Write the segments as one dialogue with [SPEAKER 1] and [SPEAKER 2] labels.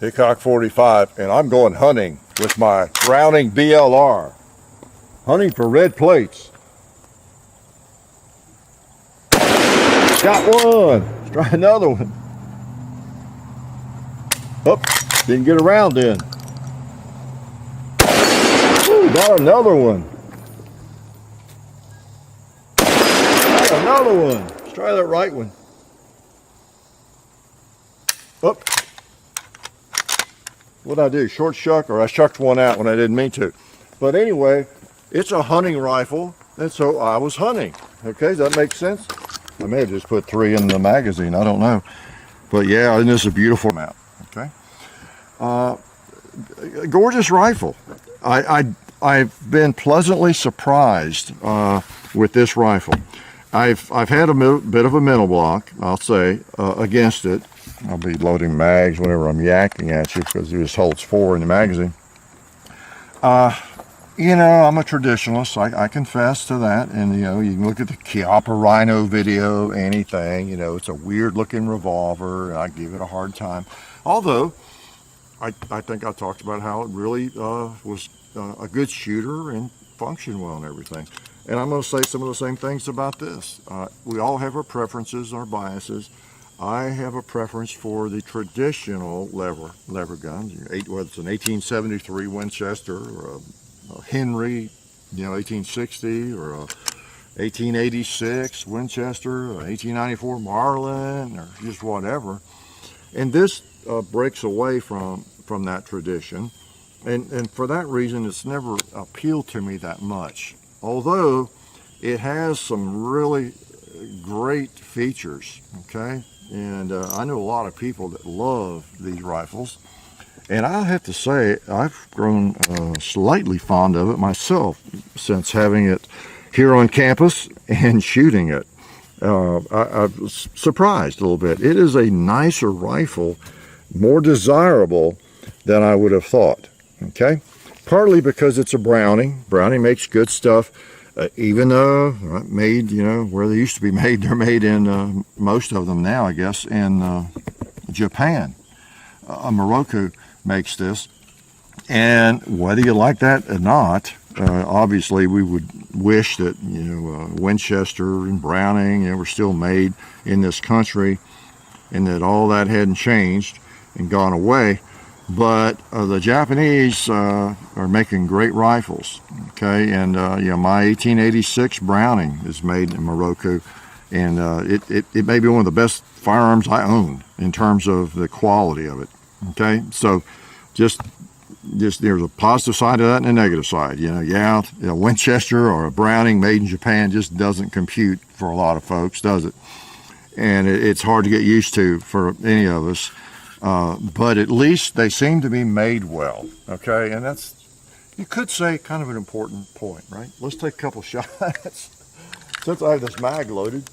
[SPEAKER 1] Hickok 45, and I'm going hunting with my Browning BLR. Hunting for red plates. Got one. Let's try another one. Oh, didn't get around then. Ooh, got another one. Got another one. Let's try that right one. Oh. What'd I do? Short shuck, or I shucked one out when I didn't mean to. But anyway, it's a hunting rifle, and so I was hunting. Okay, does that make sense? I may have just put 3 in the magazine, I don't know. But yeah, and this is a beautiful mount. Okay. Gorgeous rifle. I've been pleasantly surprised with this rifle. I've had a bit of a mental block, I'll say, against it. I'll be loading mags whenever I'm yakking at you because it just holds 4 in the magazine. You know, I'm a traditionalist. I confess to that. And, you know, you can look at the Chiappa Rhino video, anything. You know, it's a weird-looking revolver, and I give it a hard time. Although, I think I talked about how it really was a good shooter and functioned well and everything. And I'm going to say some of the same things about this. We all have our preferences, our biases. I have a preference for the traditional lever guns, whether it's an 1873 Winchester or a Henry, you know, 1860, or a 1886 Winchester, or 1894 Marlin, or just whatever. And this breaks away from that tradition, and for that reason, it's never appealed to me that much. Although it has some really great features, okay? And I know a lot of people that love these rifles. And I have to say, I've grown slightly fond of it myself since having it here on campus and shooting it. I was surprised a little bit. It is a nicer rifle, more desirable than I would have thought, okay? Partly because it's a Browning. Browning makes good stuff. Even though made, you know, where they used to be made, they're made in most of them now, I guess, in Japan. Morocco makes this, and whether you like that or not, obviously we would wish that, you know, Winchester and Browning, you know, were still made in this country, and that all that hadn't changed and gone away. But the Japanese are making great rifles, okay? And you know, my 1886 Browning is made in Morocco, and it may be one of the best firearms I own in terms of the quality of it, okay? So just there's a positive side to that and a negative side. You know, yeah, a Winchester or a Browning made in Japan just doesn't compute for a lot of folks, does it? And it's hard to get used to for any of us. But at least they seem to be made well, okay? And that's, you could say, kind of an important point, right? Let's take a couple shots since I have this mag loaded.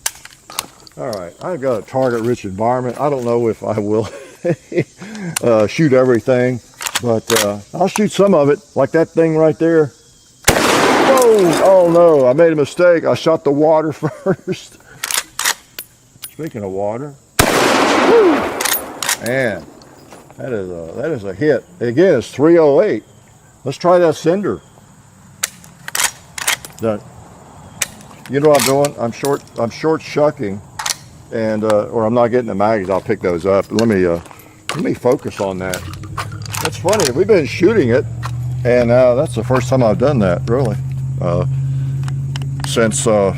[SPEAKER 1] All right, I've got a target-rich environment. I don't know if I will shoot everything, but I'll shoot some of it, like that thing right there. Whoa! Oh no, I made a mistake. I shot the water first. Speaking of water. Woo! Man, that is a hit. Again, it's 308. Let's try that cinder. You know what I'm doing? I'm short shucking, and or I'm not getting the mags. I'll pick those up. Let me focus on that. That's funny. We've been shooting it, and that's the first time I've done that, really, since well,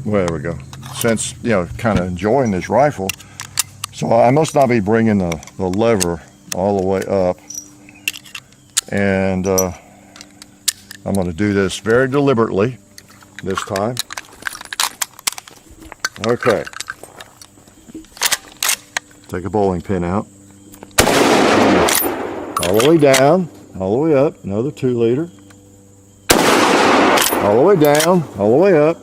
[SPEAKER 1] there we go. Since, you know, kind of enjoying this rifle. So I must not be bringing the lever all the way up, and I'm going to do this very deliberately this time. Okay. Take a bowling pin out. All the way down, all the way up, another 2 liter. All the way down, all the way up.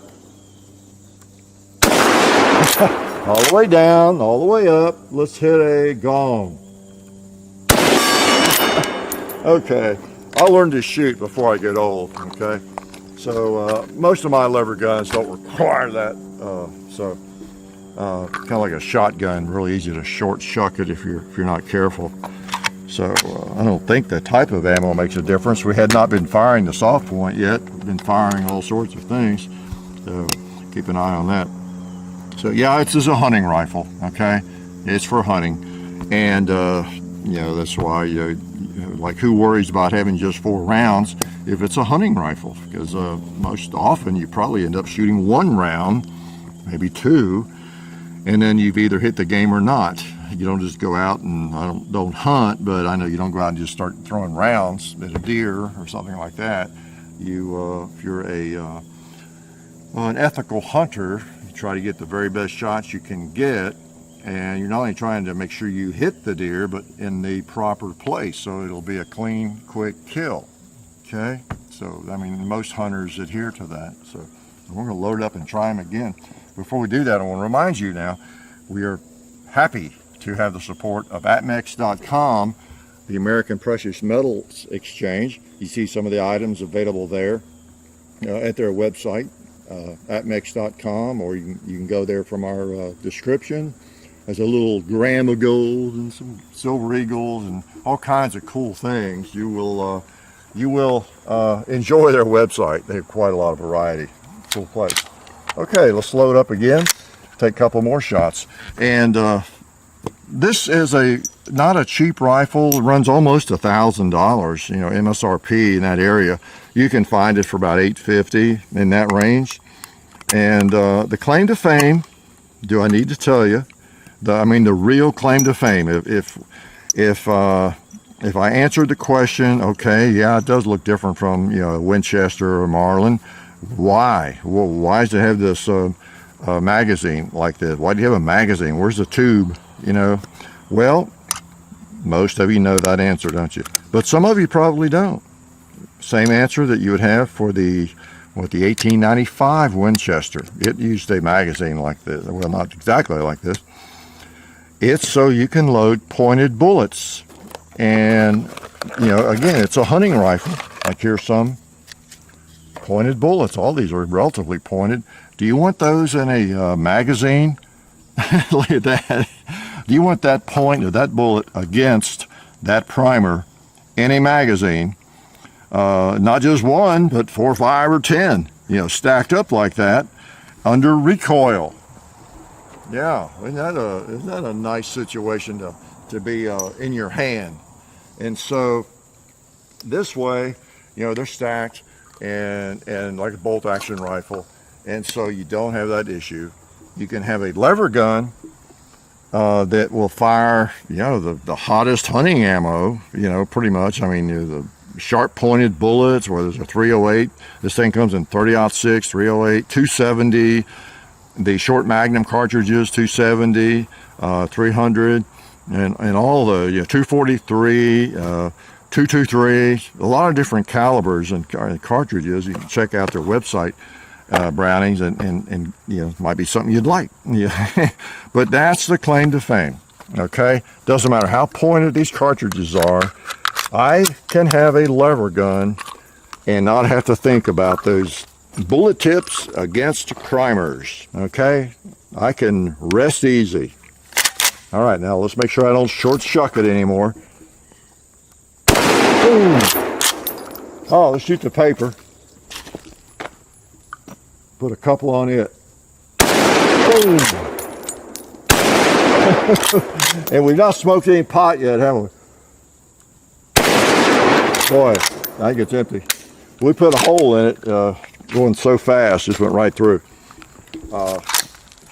[SPEAKER 1] All the way down, all the way up. Let's hit a gong. Okay, I'll learn to shoot before I get old, okay? So most of my lever guns don't require that. So kind of like a shotgun, really easy to short shuck it if you're not careful. So I don't think the type of ammo makes a difference. We had not been firing the soft point yet. We've been firing all sorts of things, so keep an eye on that. So yeah, it's just a hunting rifle, okay? It's for hunting, and you know, that's why like, who worries about having just 4 rounds if it's a hunting rifle? Because most often you probably end up shooting 1 round, maybe 2, and then you've either hit the game or not. You don't just go out and, I don't hunt, but I know you don't go out and just start throwing rounds at a deer or something like that. You, if you're an ethical hunter, you try to get the very best shots you can get, and you're not only trying to make sure you hit the deer, but in the proper place, so it'll be a clean, quick kill. Okay, so I mean, most hunters adhere to that. So we're going to load it up and try them again. Before we do that, I want to remind you now, we are happy to have the support of APMEX.com, the American Precious Metals Exchange. You see some of the items available there at their website, APMEX.com, or you can go there from our description. There's a little gram of gold and some silver eagles and all kinds of cool things. You will enjoy their website. They have quite a lot of variety. Cool place. Okay, let's load up again. Take a couple more shots. And this is not a cheap rifle. It runs almost $1,000, you know, MSRP in that area. You can find it for about $850 in that range. And the claim to fame, do I need to tell you? I mean, the real claim to fame. If I answered the question, okay, yeah, it does look different from, you know, a Winchester or Marlin. Why? Well, why does it have this magazine like this? Why do you have a magazine? Where's the tube? You know, well, most of you know that answer, don't you? But some of you probably don't. Same answer that you would have for the 1895 Winchester. It used a magazine like this. Well, not exactly like this. It's so you can load pointed bullets. And, you know, again, it's a hunting rifle. Like here's some pointed bullets. All these are relatively pointed. Do you want those in a magazine? Look at that. Do you want that point of that bullet against that primer in a magazine? Not just 1, but 4, 5, or 10, you know, stacked up like that under recoil. Yeah, isn't that a nice situation to be in your hand? And so this way, you know, they're stacked and like a bolt action rifle, and so you don't have that issue. You can have a lever gun that will fire, you know, the hottest hunting ammo, you know, pretty much. I mean, the sharp pointed bullets, where there's a 308. This thing comes in 30-06, 308, 270. The short magnum cartridges, 270, 300, and all the, you know, 243, 223, a lot of different calibers and cartridges. You can check out their website, Brownings, and you know, might be something you'd like. Yeah. But that's the claim to fame. Okay, doesn't matter how pointed these cartridges are. I can have a lever gun and not have to think about those bullet tips against primers. Okay, I can rest easy. All right, now let's make sure I don't short shuck it anymore. Boom. Oh, let's shoot the paper. Put a couple on it. Boom. And we've not smoked any pot yet, have we? Boy, I think it's empty. We put a hole in it, going so fast, just went right through.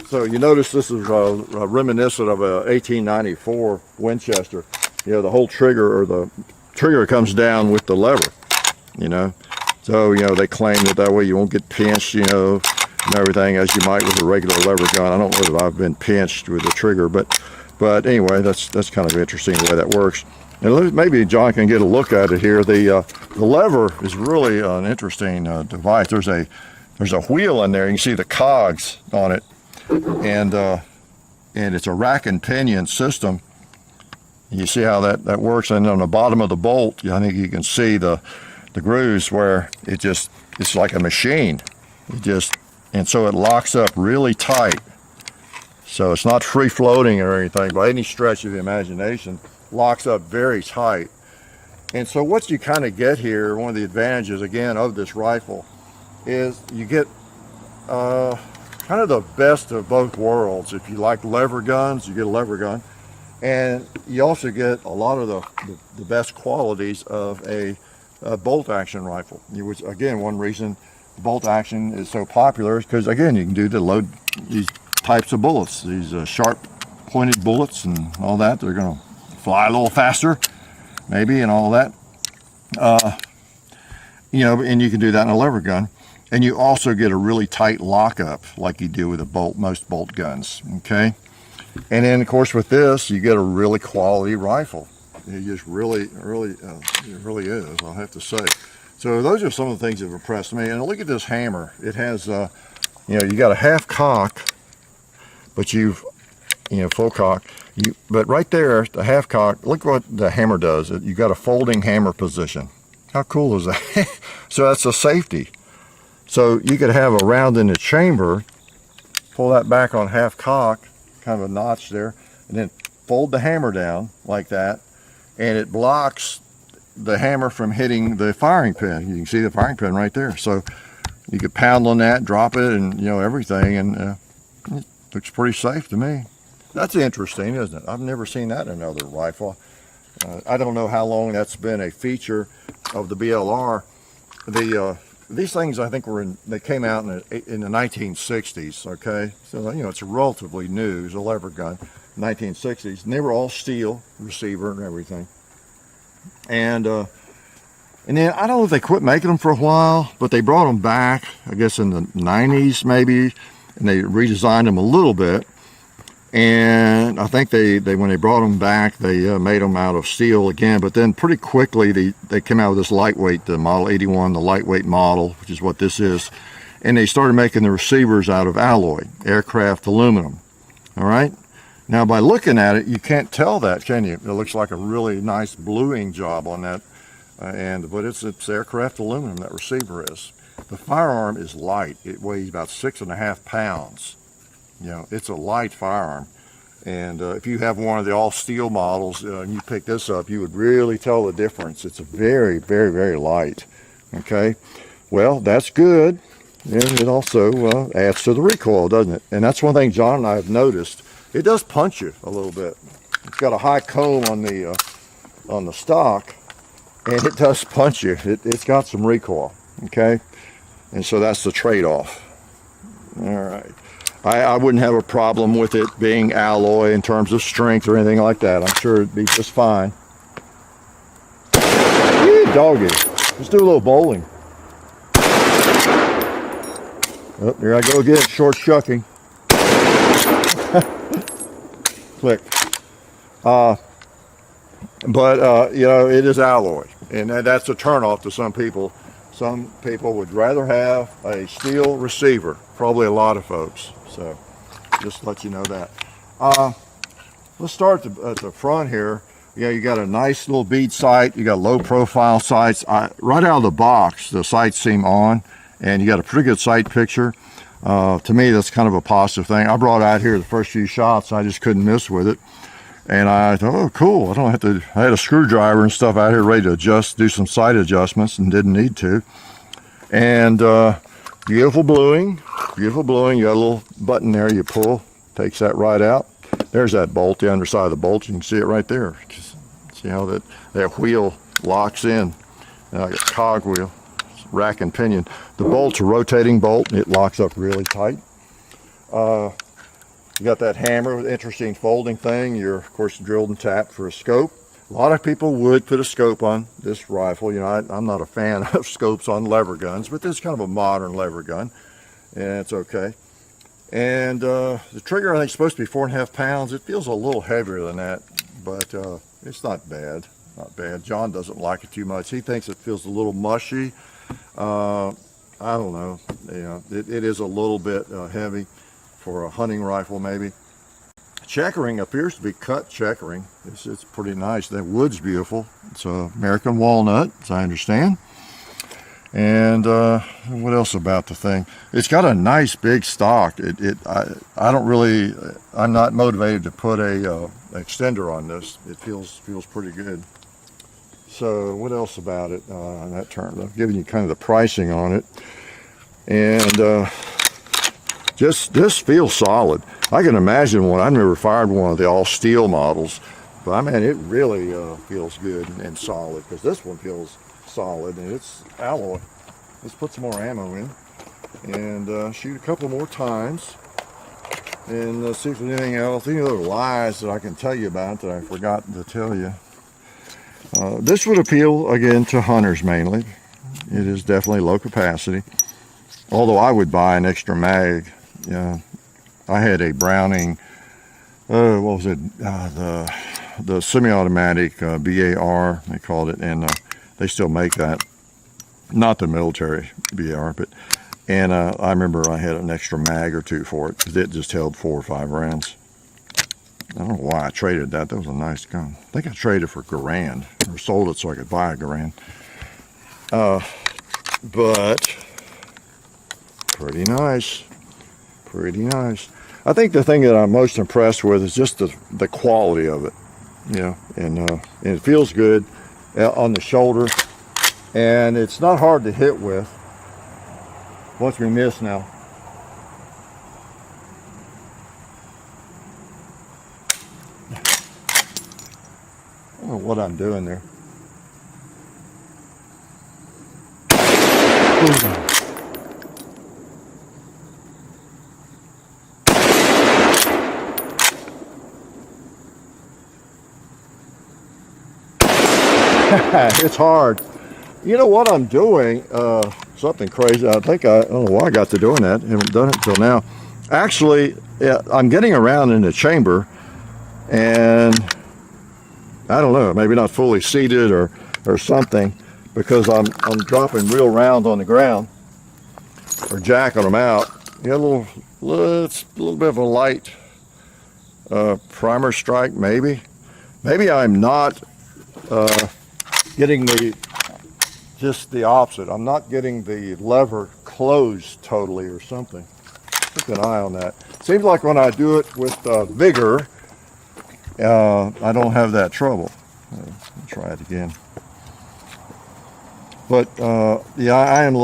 [SPEAKER 1] So you notice this is reminiscent of a 1894 Winchester. You know, the whole trigger, or the trigger comes down with the lever, you know. So, you know, they claim that way you won't get pinched, you know, and everything, as you might with a regular lever gun. I don't know that I've been pinched with the trigger, but anyway, that's kind of interesting the way that works. And maybe John can get a look at it here. The lever is really an interesting device. There's a wheel in there. You can see the cogs on it, and it's a rack and pinion system. You see how that works. And on the bottom of the bolt, I think you can see the grooves where it's like a machine. And so it locks up really tight. So it's not free floating or anything by any stretch of the imagination. Locks up very tight. And so what you kind of get here, one of the advantages again of this rifle, is you get kind of the best of both worlds. If you like lever guns, you get a lever gun, and you also get a lot of the best qualities of a bolt action rifle. Which again, one reason bolt action is so popular is because again, you can do to load these types of bullets, these sharp pointed bullets and all that. They're going to fly a little faster maybe and all that, you know, and you can do that in a lever gun. And you also get a really tight lockup like you do with a most bolt guns, okay? And then of course with this, you get a really quality rifle. It just really it really is, I'll have to say. So those are some of the things that have impressed me. And look at this hammer. It has, you know, you got a half cock, but you know, full cock. But right there, the half cock, look what the hammer does. You got a folding hammer position. How cool is that? So that's a safety. So you could have a round in the chamber, pull that back on half cock, kind of a notch there, and then fold the hammer down like that, and it blocks the hammer from hitting the firing pin. You can see the firing pin right there. So you could pound on that, drop it, and you know, everything, and it looks pretty safe to me. That's interesting, isn't it? I've never seen that in another rifle. I don't know how long that's been a feature of the BLR. These things, I think, they came out in the 1960s, okay? So, you know, it's relatively new. It's a lever gun, 1960s. And they were all steel, receiver and everything. And then, I don't know if they quit making them for a while, but they brought them back, I guess in the 90s maybe, and they redesigned them a little bit. And I think they when they brought them back, they made them out of steel again. But then pretty quickly, they came out with this lightweight, the Model 81, the lightweight model, which is what this is. And they started making the receivers out of alloy, aircraft aluminum. All right. Now, by looking at it, you can't tell that, can you? It looks like a really nice bluing job on that. But it's aircraft aluminum, that receiver is. The firearm is light. It weighs about 6.5 pounds. You know, it's a light firearm, and if you have one of the all steel models and you pick this up, you would really tell the difference. It's very, very, very light. Okay, well, that's good, and it also adds to the recoil, doesn't it? And that's one thing John and I have noticed. It does punch you a little bit. It's got a high comb on the stock, and it does punch you. It's got some recoil. Okay, and so that's the trade-off. All right. I wouldn't have a problem with it being alloy in terms of strength or anything like that. I'm sure it'd be just fine. Yee, doggy. Let's do a little bowling. Oh, here I go again, short shucking. Click. You know, it is alloy, and that's a turnoff to some people. Some people would rather have a steel receiver, probably a lot of folks. So just to let you know that. Let's start at the front here. Yeah, you got a nice little bead sight. You got low profile sights. Right out of the box, the sights seem on, and you got a pretty good sight picture. To me, that's kind of a positive thing. I brought out here the first few shots. I just couldn't miss with it. And I thought, oh, cool. I had a screwdriver and stuff out here ready to do some sight adjustments, and didn't need to. And beautiful bluing. You got a little button there you pull, takes that right out. There's that bolt, the underside of the bolt. You can see it right there. See how that wheel locks in. Like a cog wheel, rack and pinion. The bolt's a rotating bolt. It locks up really tight. You got that hammer with interesting folding thing. You're, of course, drilled and tapped for a scope. A lot of people would put a scope on this rifle. You know, I'm not a fan of scopes on lever guns, but this is kind of a modern lever gun, and it's okay. And the trigger, I think, is supposed to be 4.5 pounds. It feels a little heavier than that, but it's not bad. Not bad. John doesn't like it too much. He thinks it feels a little mushy. I don't know. You know, it is a little bit heavy for a hunting rifle, maybe. Checkering appears to be cut checkering. It's pretty nice. That wood's beautiful. It's American walnut, as I understand. And what else about the thing? It's got a nice big stock. I'm not motivated to put a extender on this. It feels pretty good. So what else about it on that term? I'm giving you kind of the pricing on it. And this feels solid. I can imagine one. I've never fired one of the all steel models, but I mean, it really feels good and solid, because this one feels solid and it's alloy. Let's put some more ammo in and shoot a couple more times and see if there's anything else, any other lies that I can tell you about that I forgot to tell you. This would appeal again to hunters mainly. It is definitely low capacity, although I would buy an extra mag. I had a Browning, what was it, the semi-automatic BAR, they called it, and they still make that. Not the military BLR, but, and I remember I had an extra mag or two for it, because it just held 4 or 5 rounds. I don't know why I traded that. That was a nice gun. I think I traded for $1,000, or sold it so I could buy $1,000. But pretty nice, pretty nice. I think the thing that I'm most impressed with is just the quality of it, and it feels good on the shoulder, and it's not hard to hit with. Watch me miss now. I don't know what I'm doing there. It's hard. You know what I'm doing? Something crazy. I don't know why I got to doing that. I haven't done it until now. Actually, I'm getting around in the chamber, and I don't know, maybe not fully seated or something, because I'm dropping real round on the ground or jacking them out. It's a little bit of a light primer strike, maybe. Maybe I'm not getting just the opposite. I'm not getting the lever closed totally or something. Keep an eye on that. Seems like when I do it with vigor, I don't have that trouble. I'll try it again. But yeah, I am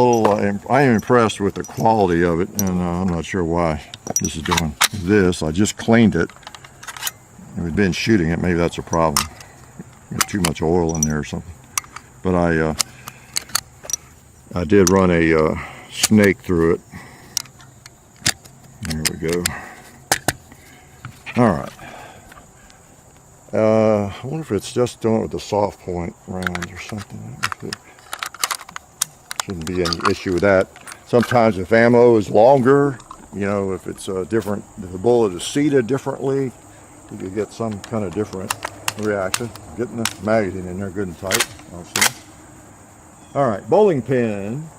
[SPEAKER 1] impressed with the quality of it, and I'm not sure why this is doing this. I just cleaned it. If we've been shooting it, maybe that's a problem. There's too much oil in there or something. But I did run a snake through it. There we go. All right. I wonder if it's just doing it with the soft point rounds or something. Shouldn't be any issue with that. Sometimes if ammo is longer, if it's different, if the bullet is seated differently, you could get some kind of different reaction. Getting the magazine in there good and tight, obviously. All right, bowling pin.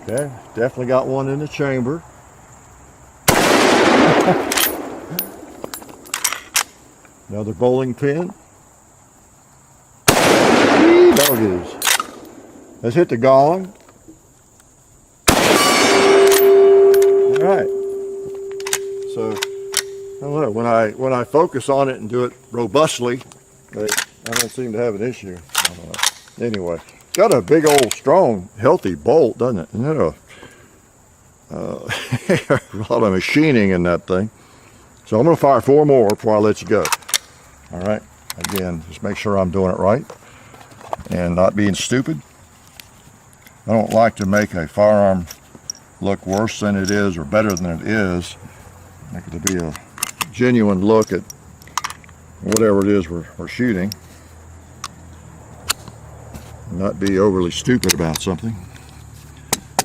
[SPEAKER 1] Okay, definitely got one in the chamber. Another bowling pin. Doggies. Let's hit the gong. All right. So I don't know, when I focus on it and do it robustly, I don't seem to have an issue. Anyway, got a big old strong healthy bolt, doesn't it? Isn't it a lot of machining in that thing? So I'm going to fire 4 more before I let you go. All right. Again, just make sure I'm doing it right and not being stupid. I don't like to make a firearm look worse than it is or better than it is. I like it to be a genuine look at whatever it is we're shooting. Not be overly stupid about something.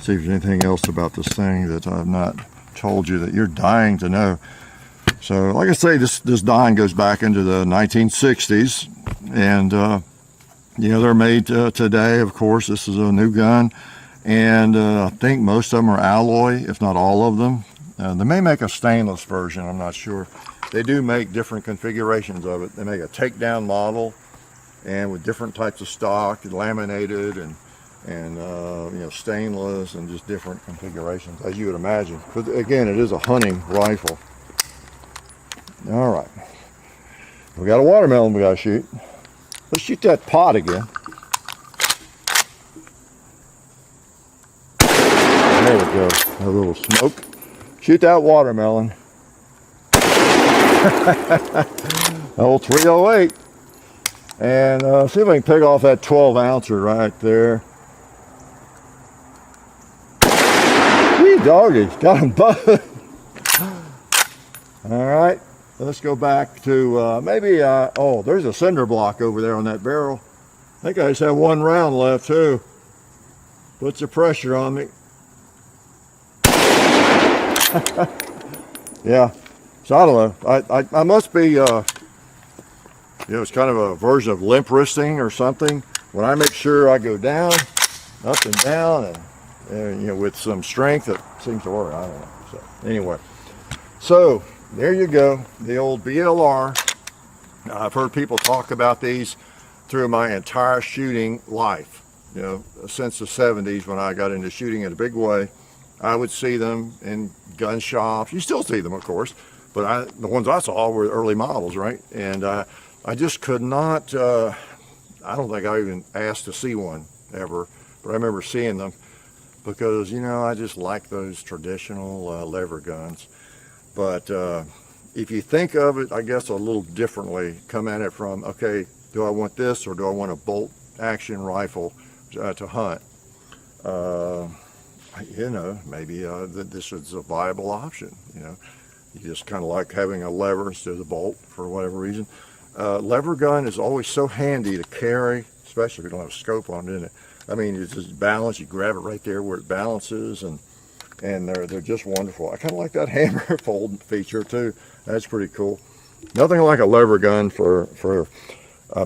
[SPEAKER 1] See if there's anything else about this thing that I've not told you that you're dying to know. So, like I say, this dying goes back into the 1960s, and they're made today. Of course, this is a new gun, and I think most of them are alloy, if not all of them. They may make a stainless version. I'm not sure. They do make different configurations of it. They make a takedown model, and with different types of stock, laminated and you know, stainless, and just different configurations, as you would imagine. But again, it is a hunting rifle. All right, we got a watermelon we got to shoot. Let's shoot that pot again. There we go, a little smoke. Shoot that watermelon. Old 308. And see if I can pick off that 12 ouncer right there. Wee doggy, got them both. All right, let's go back to maybe, oh, there's a cinder block over there on that barrel. I think I just have one round left too. Puts the pressure on me. Yeah, so I don't know. I must be, you know, it's kind of a version of limp wristing or something. When I make sure I go down, up and down, and you know, with some strength, it seems to work. I don't know. So anyway, so there you go, the old BLR. I've heard people talk about these through my entire shooting life. You know, since the 70s when I got into shooting in a big way, I would see them in gun shops. You still see them, of course, but the ones I saw were early models, right? And I just could not, I don't think I even asked to see one ever, but I remember seeing them because, you know, I just like those traditional lever guns. But if you think of it, I guess, a little differently, come at it from, okay, do I want this or do I want a bolt action rifle to hunt? You know, maybe this is a viable option. You know, you just kind of like having a lever instead of the bolt for whatever reason. Lever gun is always so handy to carry, especially if you don't have a scope on it, isn't it? I mean, it's just balance. You grab it right there where it balances, and they're just wonderful. I kind of like that hammer fold feature too. That's pretty cool. Nothing like a lever gun for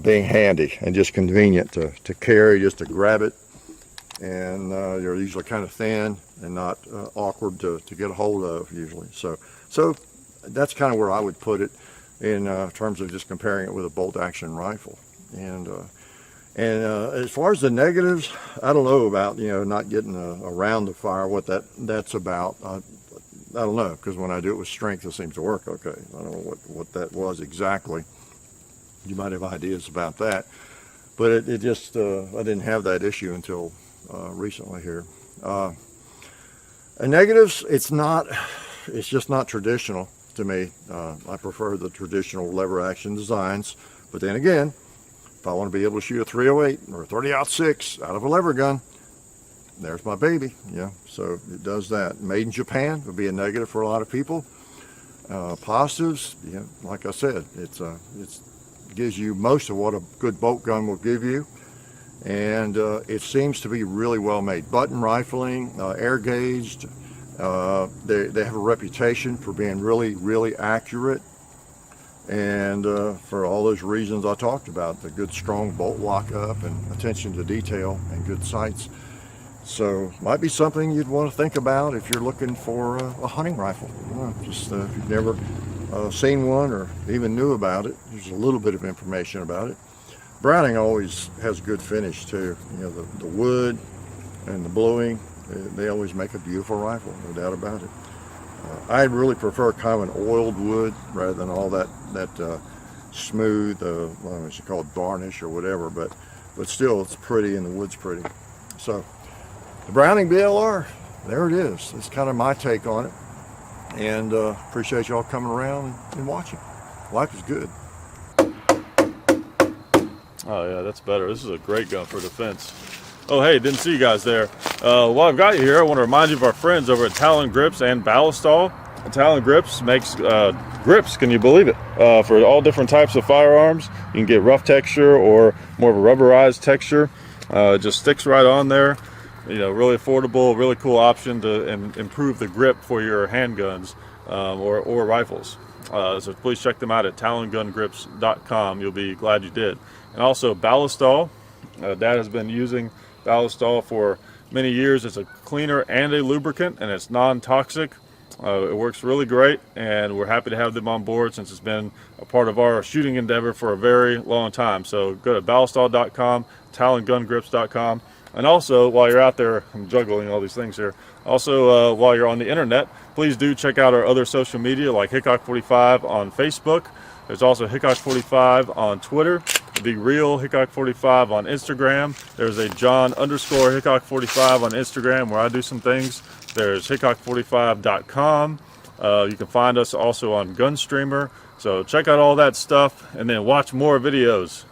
[SPEAKER 1] being handy and just convenient to carry, just to grab it. And they're usually kind of thin and not awkward to get a hold of usually. So that's kind of where I would put it in terms of just comparing it with a bolt action rifle. And as far as the negatives, I don't know about, you know, not getting a round to fire, what that's about. I don't know, because when I do it with strength, it seems to work okay. I don't know what that was exactly. You might have ideas about that, but it just I didn't have that issue until recently here. And negatives, it's just not traditional to me. I prefer the traditional lever action designs, but then again, if I want to be able to shoot a 308 or a 30-06 out of a lever gun, there's my baby. Yeah, so it does that. Made in Japan would be a negative for a lot of people. Positives, yeah, like I said, it gives you most of what a good bolt gun will give you. And it seems to be really well made. Button rifling, air gauged. They have a reputation for being really, really accurate. And for all those reasons I talked about, the good strong bolt lockup and attention to detail and good sights. So might be something you'd want to think about if you're looking for a hunting rifle. You know, just if you've never seen one or even knew about it, there's a little bit of information about it. Browning always has good finish too. You know, the wood and the bluing, they always make a beautiful rifle, no doubt about it. I really prefer kind of an oiled wood rather than all that smooth, well, I should call it varnish or whatever, but still it's pretty and the wood's pretty. So the Browning BLR, there it is. It's kind of my take on it, and appreciate y'all coming around and watching. Life is good.
[SPEAKER 2] Oh yeah, that's better. This is a great gun for defense. Oh hey, didn't see you guys there. While I've got you here, I want to remind you of our friends over at Talon Grips and Ballistol. Talon Grips makes grips, can you believe it, for all different types of firearms. You can get rough texture or more of a rubberized texture. It just sticks right on there. You know, really affordable, really cool option to improve the grip for your handguns or rifles. So please check them out at talongungrips.com. You'll be glad you did. And also Ballistol. Dad has been using Ballistol for many years. It's a cleaner and a lubricant, and it's non-toxic. It works really great, and we're happy to have them on board since it's been a part of our shooting endeavor for a very long time. So go to ballistall.com, talongungrips.com, and also while you're out there, I'm juggling all these things here. Also, while you're on the internet, please do check out our other social media like Hickok45 on Facebook. There's also Hickok45 on Twitter, The Real Hickok45 on Instagram. There's a John_Hickok45 on Instagram where I do some things. There's Hickok45.com. You can find us also on Gunstreamer. So check out all that stuff and then watch more videos.